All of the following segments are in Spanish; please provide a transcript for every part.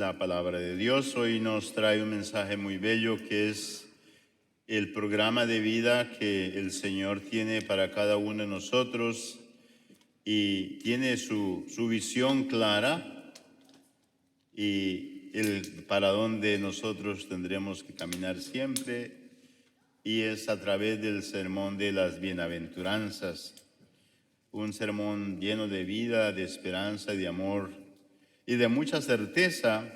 la palabra de Dios. Hoy nos trae un mensaje muy bello que es el programa de vida que el Señor tiene para cada uno de nosotros y tiene su visión clara y el para dónde nosotros tendremos que caminar siempre, y es a través del sermón de las bienaventuranzas, un sermón lleno de vida, de esperanza, de amor y de mucha certeza,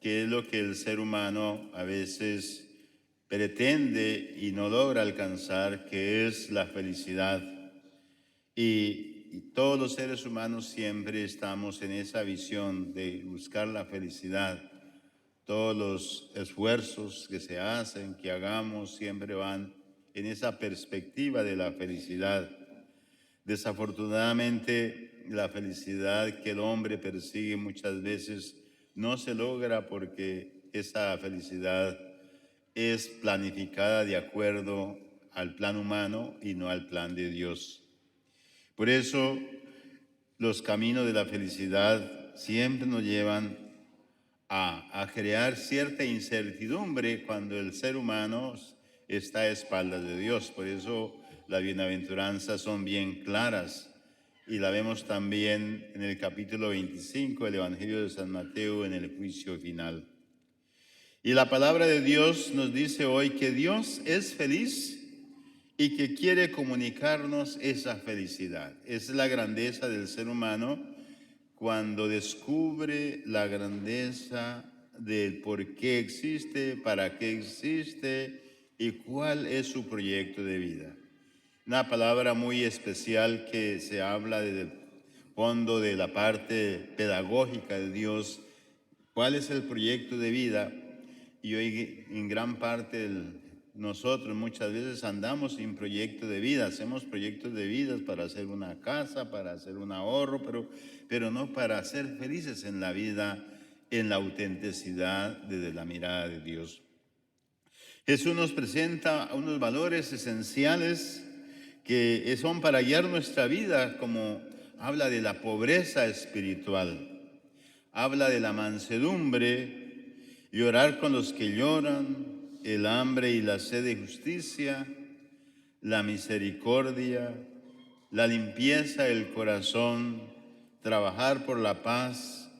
que es lo que el ser humano a veces pretende y no logra alcanzar, que es la felicidad. Y todos los seres humanos siempre estamos en esa visión de buscar la felicidad. Todos los esfuerzos que se hacen, que hagamos, siempre van en esa perspectiva de la felicidad. Desafortunadamente, la felicidad que el hombre persigue muchas veces no se logra porque esa felicidad es planificada de acuerdo al plan humano y no al plan de Dios. Por eso, los caminos de la felicidad siempre nos llevan a crear cierta incertidumbre cuando el ser humano está a espaldas de Dios. Por eso las bienaventuranzas son bien claras y la vemos también en el capítulo 25 del Evangelio de San Mateo, en el juicio final. Y la palabra de Dios nos dice hoy que Dios es feliz y que quiere comunicarnos esa felicidad. Es la grandeza del ser humano cuando descubre la grandeza del por qué existe, para qué existe y cuál es su proyecto de vida. Una palabra muy especial que se habla desde el fondo de la parte pedagógica de Dios, cuál es el proyecto de vida. Y hoy en gran parte nosotros muchas veces andamos sin proyecto de vida, hacemos proyectos de vida para hacer una casa, para hacer un ahorro, pero no para ser felices en la vida, en la autenticidad desde la mirada de Dios. Jesús nos presenta unos valores esenciales que son para guiar nuestra vida, como habla de la pobreza espiritual, habla de la mansedumbre, llorar con los que lloran, el hambre y la sed de justicia, la misericordia, la limpieza del corazón, trabajar por la paz,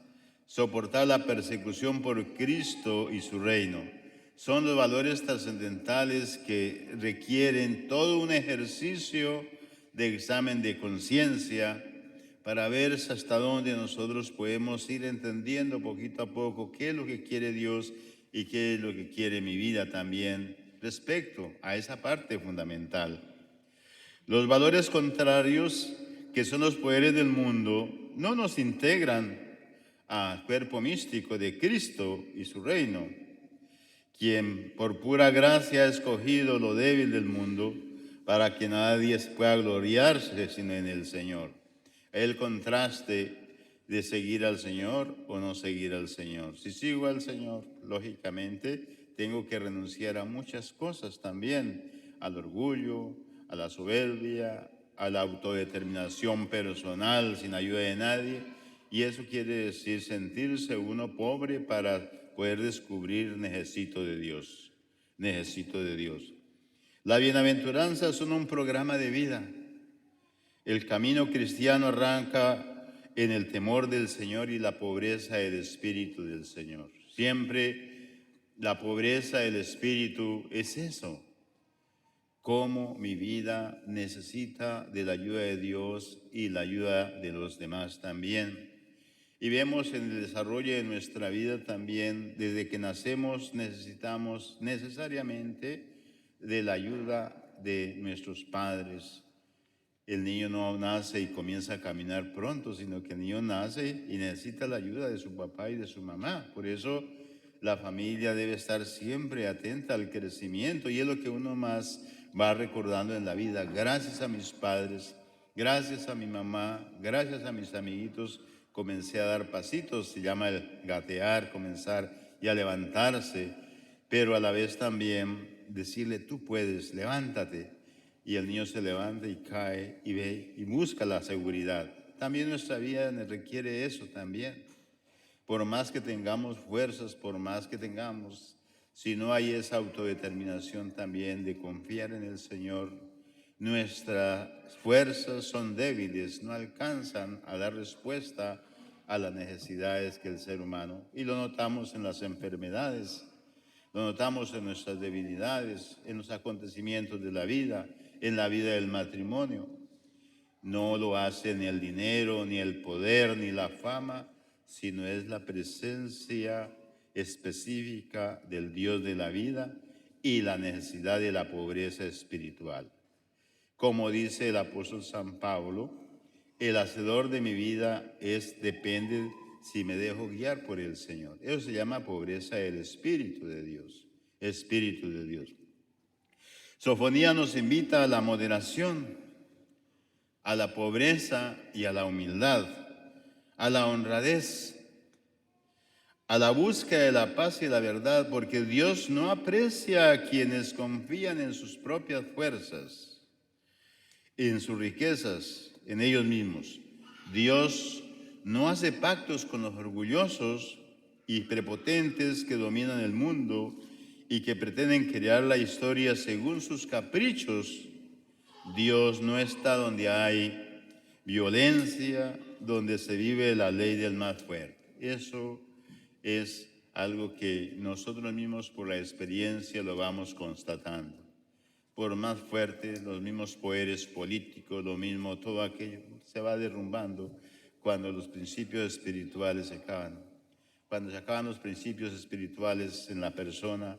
soportar la persecución por Cristo y su reino. Son los valores trascendentales que requieren todo un ejercicio de examen de conciencia para ver hasta dónde nosotros podemos ir entendiendo poquito a poco qué es lo que quiere Dios y qué es lo que quiere mi vida también respecto a esa parte fundamental. Los valores contrarios, que son los poderes del mundo, no nos integran al cuerpo místico de Cristo y su reino, quien por pura gracia ha escogido lo débil del mundo para que nadie pueda gloriarse sino en el Señor. El contraste de seguir al Señor o no seguir al Señor. Si sigo al Señor, lógicamente tengo que renunciar a muchas cosas también, al orgullo, a la soberbia, a la autodeterminación personal sin ayuda de nadie, y eso quiere decir sentirse uno pobre para poder descubrir necesito de Dios, necesito de Dios. Las bienaventuranzas son un programa de vida. El camino cristiano arranca en el temor del Señor y la pobreza del espíritu del Señor. Siempre la pobreza del espíritu es eso, cómo mi vida necesita de la ayuda de Dios y la ayuda de los demás también. Y vemos en el desarrollo de nuestra vida también, desde que nacemos necesitamos necesariamente de la ayuda de nuestros padres. El niño no nace y comienza a caminar pronto, sino que el niño nace y necesita la ayuda de su papá y de su mamá. Por eso la familia debe estar siempre atenta al crecimiento, y es lo que uno más va recordando en la vida. Gracias a mis padres, gracias a mi mamá, gracias a mis amiguitos, comencé a dar pasitos, se llama el gatear, comenzar y a levantarse, pero a la vez también decirle, tú puedes, levántate. Y el niño se levanta y cae y ve y busca la seguridad. También nuestra vida requiere eso también. por más que tengamos fuerzas, por más que tengamos, si no hay esa autodeterminación también de confiar en el Señor, nuestras fuerzas son débiles, no alcanzan a dar respuesta a las necesidades que el ser humano, y lo notamos en las enfermedades, lo notamos en nuestras debilidades, en los acontecimientos de la vida, en la vida del matrimonio. No lo hace ni el dinero, ni el poder, ni la fama, sino es la presencia específica del Dios de la vida y la necesidad de la pobreza espiritual. Como dice el apóstol San Pablo, el hacedor de mi vida depende si me dejo guiar por el Señor. Eso se llama pobreza del Espíritu de Dios. Espíritu de Dios. Sofonía nos invita a la moderación, a la pobreza y a la humildad, a la honradez, a la búsqueda de la paz y la verdad, porque Dios no aprecia a quienes confían en sus propias fuerzas, en sus riquezas, en ellos mismos. Dios no hace pactos con los orgullosos y prepotentes que dominan el mundo y que pretenden crear la historia según sus caprichos. Dios no está donde hay violencia, donde se vive la ley del más fuerte. Eso es algo que nosotros mismos por la experiencia lo vamos constatando. Por más fuerte, los mismos poderes políticos, lo mismo, todo aquello se va derrumbando cuando los principios espirituales se acaban. Cuando se acaban los principios espirituales en la persona,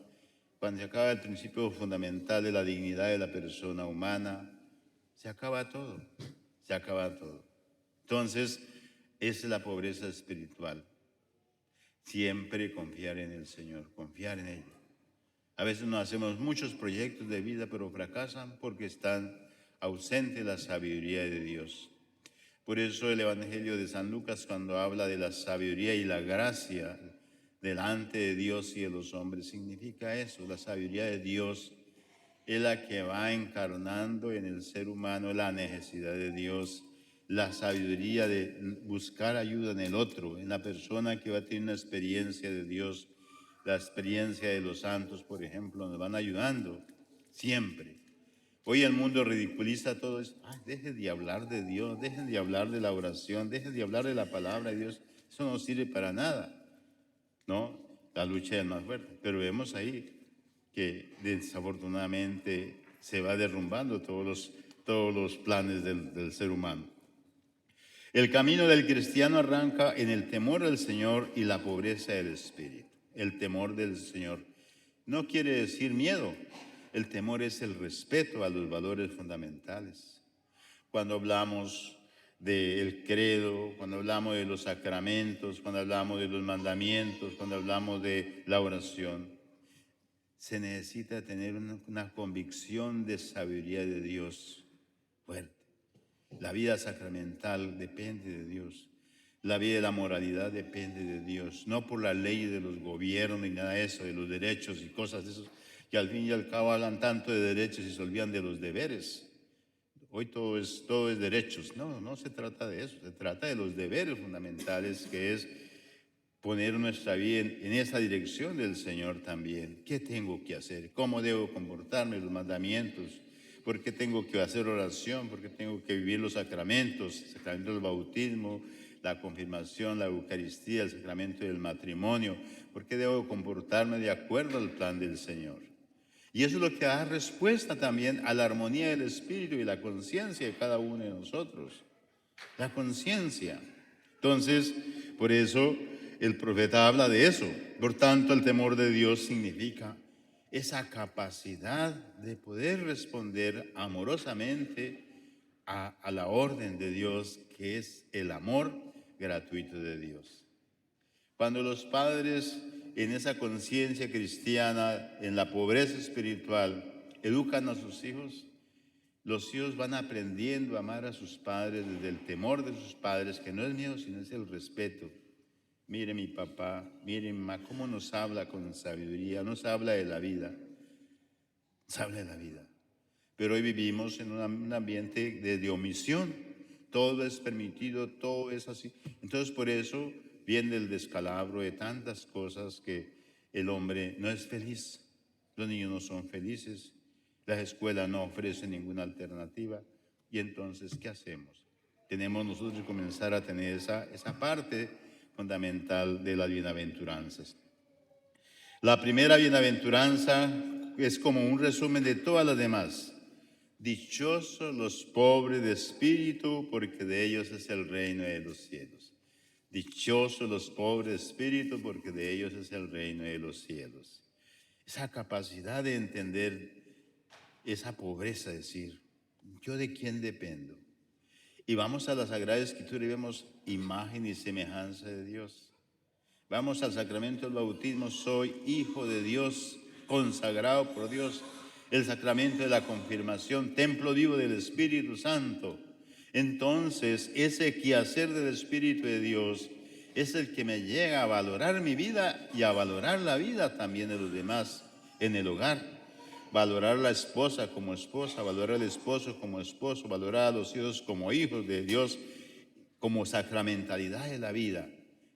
cuando se acaba el principio fundamental de la dignidad de la persona humana, se acaba todo, se acaba todo. Entonces, esa es la pobreza espiritual. Siempre confiar en el Señor, confiar en Él. A veces nos hacemos muchos proyectos de vida, pero fracasan porque están ausente la sabiduría de Dios. Por eso el Evangelio de San Lucas, cuando habla de la sabiduría y la gracia delante de Dios y de los hombres, significa eso. La sabiduría de Dios es la que va encarnando en el ser humano la necesidad de Dios, la sabiduría de buscar ayuda en el otro, en la persona que va a tener una experiencia de Dios. La experiencia de los santos, por ejemplo, nos van ayudando siempre. Hoy el mundo ridiculiza todo eso. Ay, dejen de hablar de Dios, dejen de hablar de la oración, dejen de hablar de la palabra de Dios. Eso no sirve para nada, ¿no? La lucha es más fuerte. Pero vemos ahí que desafortunadamente se va derrumbando todos los planes del ser humano. El camino del cristiano arranca en el temor del Señor y la pobreza del espíritu. El temor del Señor no quiere decir miedo. El temor es el respeto a los valores fundamentales. Cuando hablamos del credo, cuando hablamos de los sacramentos, cuando hablamos de los mandamientos, cuando hablamos de la oración, se necesita tener una convicción de sabiduría de Dios fuerte. La vida sacramental depende de Dios. La vida de la moralidad depende de Dios, no por la ley de los gobiernos ni nada de eso, de los derechos y cosas de esos, que al fin y al cabo hablan tanto de derechos y se olvidan de los deberes. Hoy todo es derechos. No, no se trata de eso, se trata de los deberes fundamentales, que es poner nuestra vida en esa dirección del Señor también. ¿Qué tengo que hacer? ¿Cómo debo comportarme? Los mandamientos. ¿Por qué tengo que hacer oración? ¿Por qué tengo que vivir los sacramentos? El sacramento del bautismo, la confirmación, la Eucaristía, el sacramento del matrimonio. ¿Por qué debo comportarme de acuerdo al plan del Señor? Y eso es lo que da respuesta también a la armonía del espíritu y la conciencia de cada uno de nosotros. La conciencia. Entonces, por eso el profeta habla de eso. Por tanto, el temor de Dios significa esa capacidad de poder responder amorosamente a la orden de Dios, que es el amor gratuito de Dios. Cuando los padres en esa conciencia cristiana, en la pobreza espiritual, educan a sus hijos, los hijos van aprendiendo a amar a sus padres desde el temor de sus padres, que no es miedo, sino es el respeto. Mire mi papá, mire mi mamá, cómo nos habla con sabiduría, nos habla de la vida, nos habla de la vida. Pero hoy vivimos en un ambiente de omisión, todo es permitido, todo es así. Entonces por eso viene el descalabro de tantas cosas que el hombre no es feliz. Los niños no son felices, las escuelas no ofrecen ninguna alternativa. Y entonces, ¿qué hacemos? Tenemos nosotros que comenzar a tener esa parte fundamental de las bienaventuranzas. La primera bienaventuranza es como un resumen de todas las demás. Dichosos los pobres de espíritu, porque de ellos es el reino de los cielos. Dichosos los pobres de espíritu, porque de ellos es el reino de los cielos. Esa capacidad de entender esa pobreza, decir, ¿yo de quién dependo? Y vamos a la Sagrada Escritura y vemos imagen y semejanza de Dios. Vamos al sacramento del bautismo, soy hijo de Dios, consagrado por Dios. El sacramento de la confirmación, templo vivo del Espíritu Santo. Entonces, ese quehacer del Espíritu de Dios es el que me llega a valorar mi vida y a valorar la vida también de los demás en el hogar. Valorar a la esposa como esposa, valorar al esposo como esposo, valorar a los hijos como hijos de Dios, como sacramentalidad de la vida.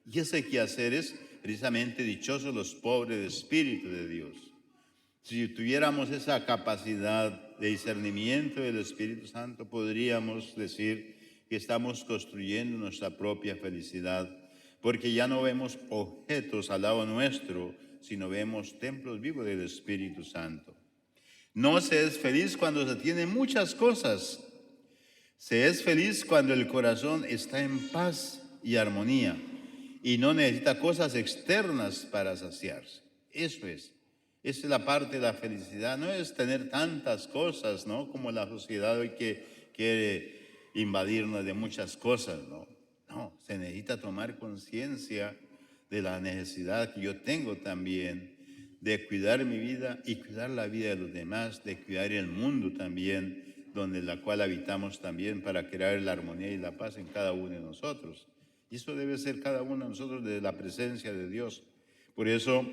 Y ese quehacer es precisamente dichosos los pobres de espíritu de Dios. Si tuviéramos esa capacidad de discernimiento del Espíritu Santo, podríamos decir que estamos construyendo nuestra propia felicidad, porque ya no vemos objetos al lado nuestro, sino vemos templos vivos del Espíritu Santo. No se es feliz cuando se tienen muchas cosas. Se es feliz cuando el corazón está en paz y armonía y no necesita cosas externas para saciarse. Eso es. Esa es la parte de la felicidad. No es tener tantas cosas, ¿no? Como la sociedad hoy que quiere invadirnos de muchas cosas, ¿no? No, se necesita tomar conciencia de la necesidad que yo tengo también de cuidar mi vida y cuidar la vida de los demás, de cuidar el mundo también, donde la cual habitamos también para crear la armonía y la paz en cada uno de nosotros. Y eso debe ser cada uno de nosotros de la presencia de Dios. Por eso,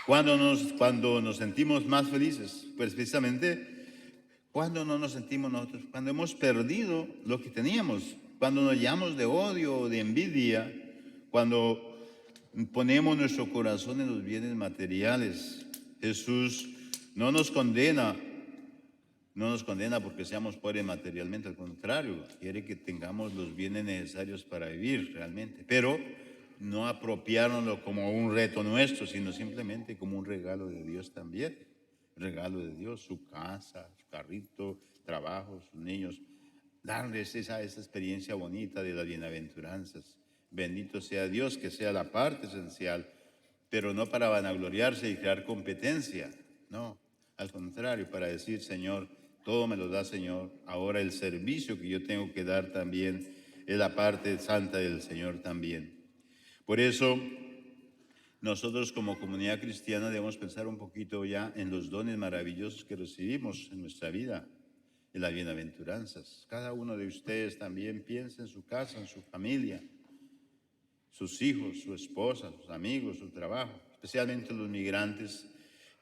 cuando nos sentimos más felices, pues precisamente, cuando no nos sentimos nosotros, cuando hemos perdido lo que teníamos, cuando nos llenamos de odio o de envidia, cuando ponemos nuestro corazón en los bienes materiales. Jesús no nos condena porque seamos pobres materialmente, al contrario, quiere que tengamos los bienes necesarios para vivir realmente, pero no apropiárnoslo como un reto nuestro, sino simplemente como un regalo de Dios también. Regalo de Dios, su casa, su carrito, trabajo, sus niños, darles esa experiencia bonita de las bienaventuranzas. Bendito sea Dios, que sea la parte esencial, pero no para vanagloriarse y crear competencia, no, al contrario, para decir, Señor, todo me lo da, Señor, ahora el servicio que yo tengo que dar también es la parte santa del Señor también. Por eso, nosotros como comunidad cristiana debemos pensar un poquito ya en los dones maravillosos que recibimos en nuestra vida, en las bienaventuranzas. Cada uno de ustedes también piensa en su casa, en su familia, sus hijos, su esposa, sus amigos, su trabajo, especialmente los migrantes,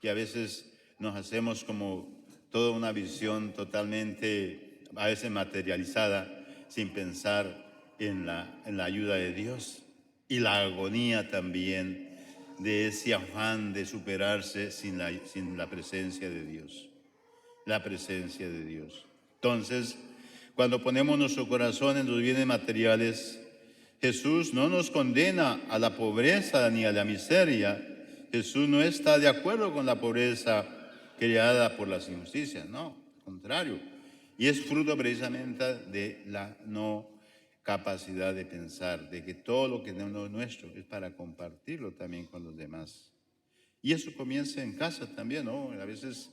que a veces nos hacemos como toda una visión totalmente, a veces materializada, sin pensar en la ayuda de Dios y la agonía también de ese afán de superarse sin la presencia de Dios, la presencia de Dios. Entonces, cuando ponemos nuestro corazón en los bienes materiales, Jesús no nos condena a la pobreza ni a la miseria. Jesús no está de acuerdo con la pobreza creada por las injusticias, no, al contrario. Y es fruto precisamente de la no capacidad de pensar, de que todo lo que no es nuestro es para compartirlo también con los demás. Y eso comienza en casa también, ¿no? A veces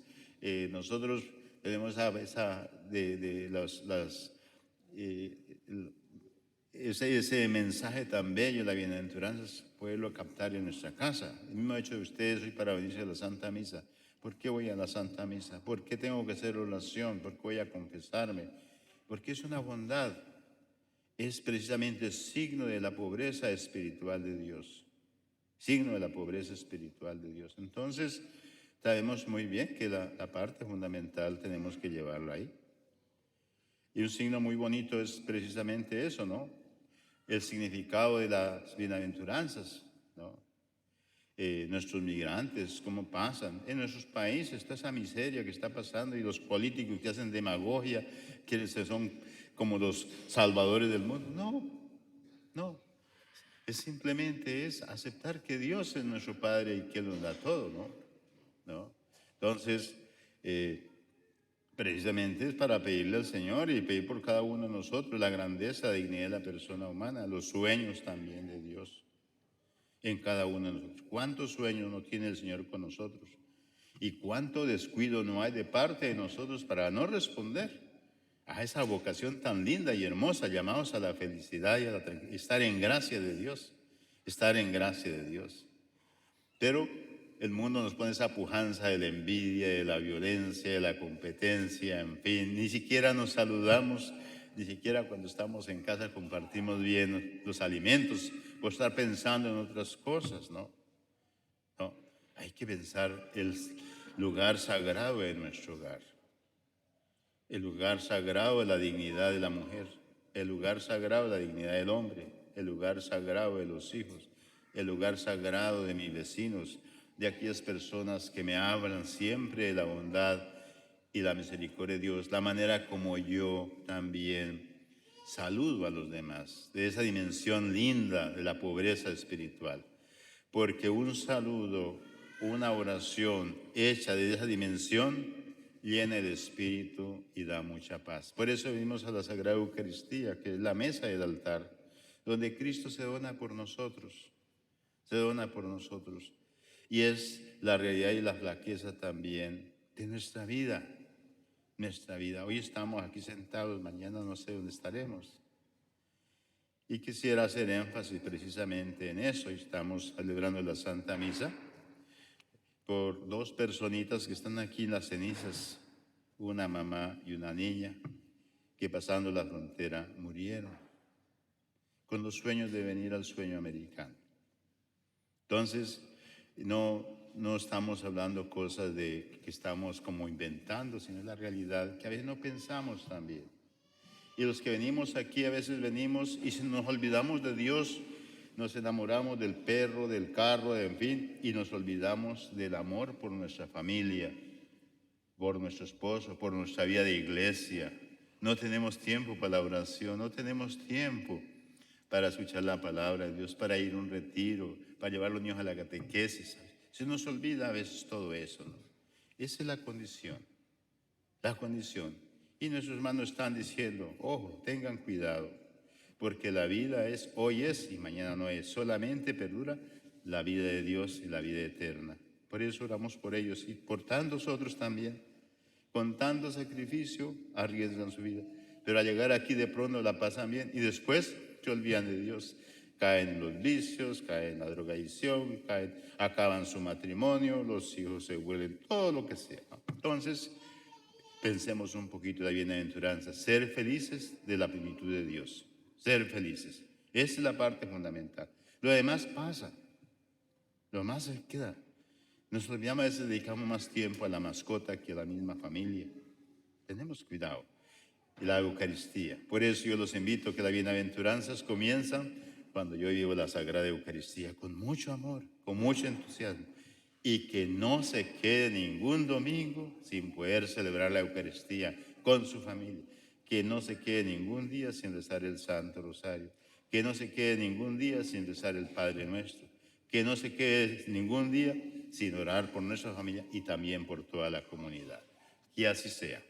nosotros tenemos ese mensaje tan bello, la bienaventuranza, poderlo captar en nuestra casa. El mismo hecho de ustedes hoy para venirse a la Santa Misa. ¿Por qué voy a la Santa Misa? ¿Por qué tengo que hacer oración? ¿Por qué voy a confesarme? Porque es una bondad. Es precisamente signo de la pobreza espiritual de Dios. Signo de la pobreza espiritual de Dios. Entonces, sabemos muy bien que la parte fundamental tenemos que llevarla ahí. Y un signo muy bonito es precisamente eso, ¿no? el significado de las bienaventuranzas, ¿no? Nuestros migrantes, cómo pasan en nuestros países, toda esa miseria que está pasando y los políticos que hacen demagogia, que son como los salvadores del mundo. No, no. Es simplemente aceptar que Dios es nuestro Padre y que Él nos da todo, ¿no? ¿No? Entonces, precisamente es para pedirle al Señor y pedir por cada uno de nosotros la grandeza, la dignidad de la persona humana, los sueños también de Dios en cada uno de nosotros. ¿Cuántos sueños no tiene el Señor con nosotros? ¿Y cuánto descuido no hay de parte de nosotros para no responder a esa vocación tan linda y hermosa, llamados a la felicidad y a estar en gracia de Dios? Estar en gracia de Dios. Pero el mundo nos pone esa pujanza de la envidia, de la violencia, de la competencia, en fin. Ni siquiera nos saludamos, ni siquiera cuando estamos en casa compartimos bien los alimentos, por estar pensando en otras cosas, ¿no? No, hay que pensar el lugar sagrado de nuestro hogar. El lugar sagrado de la dignidad de la mujer, el lugar sagrado de la dignidad del hombre, el lugar sagrado de los hijos, el lugar sagrado de mis vecinos, de aquellas personas que me hablan siempre de la bondad y la misericordia de Dios, la manera como yo también saludo a los demás, de esa dimensión linda de la pobreza espiritual. Porque un saludo, una oración hecha de esa dimensión llena el espíritu y da mucha paz. Por eso venimos a la Sagrada Eucaristía, que es la mesa del altar, donde Cristo se dona por nosotros, se dona por nosotros. Y es la realidad y la flaqueza también de nuestra vida, nuestra vida. Hoy estamos aquí sentados, mañana no sé dónde estaremos. Y quisiera hacer énfasis precisamente en eso. Estamos celebrando la Santa Misa por dos personitas que están aquí en las cenizas, una mamá y una niña, que pasando la frontera murieron con los sueños de venir al sueño americano. Entonces, no estamos hablando cosas de que estamos como inventando, sino la realidad que a veces no pensamos también. Y los que venimos aquí a veces venimos y nos olvidamos de Dios, nos enamoramos del perro, del carro, en fin, y nos olvidamos del amor por nuestra familia, por nuestro esposo, por nuestra vida de iglesia. No tenemos tiempo para la oración, no tenemos tiempo para escuchar la palabra de Dios, para ir a un retiro, para llevar a los niños a la catequesis. Se nos olvida a veces todo eso, ¿no? Esa es la condición, la condición. Y nuestros hermanos están diciendo, ojo, tengan cuidado, porque la vida es, hoy es y mañana no es. Solamente perdura la vida de Dios y la vida eterna. Por eso oramos por ellos y por tantos otros también. Con tanto sacrificio arriesgan su vida. Pero al llegar aquí de pronto la pasan bien y después se olvidan de Dios. Caen en los vicios, caen en la drogadicción, acaban su matrimonio, los hijos se vuelven, todo lo que sea. Entonces, pensemos un poquito de la bienaventuranza, ser felices de la plenitud de Dios, ser felices. Esa es la parte fundamental. Lo demás pasa, lo demás se queda. Nos olvidamos, a veces dedicamos más tiempo a la mascota que a la misma familia. Tenemos cuidado. Y la Eucaristía. Por eso yo los invito a que las bienaventuranzas comienzan cuando yo vivo la Sagrada Eucaristía, con mucho amor, con mucho entusiasmo. Y que no se quede ningún domingo sin poder celebrar la Eucaristía con su familia. Que no se quede ningún día sin rezar el Santo Rosario. Que no se quede ningún día sin rezar el Padre Nuestro. Que no se quede ningún día sin orar por nuestra familia y también por toda la comunidad. Que así sea.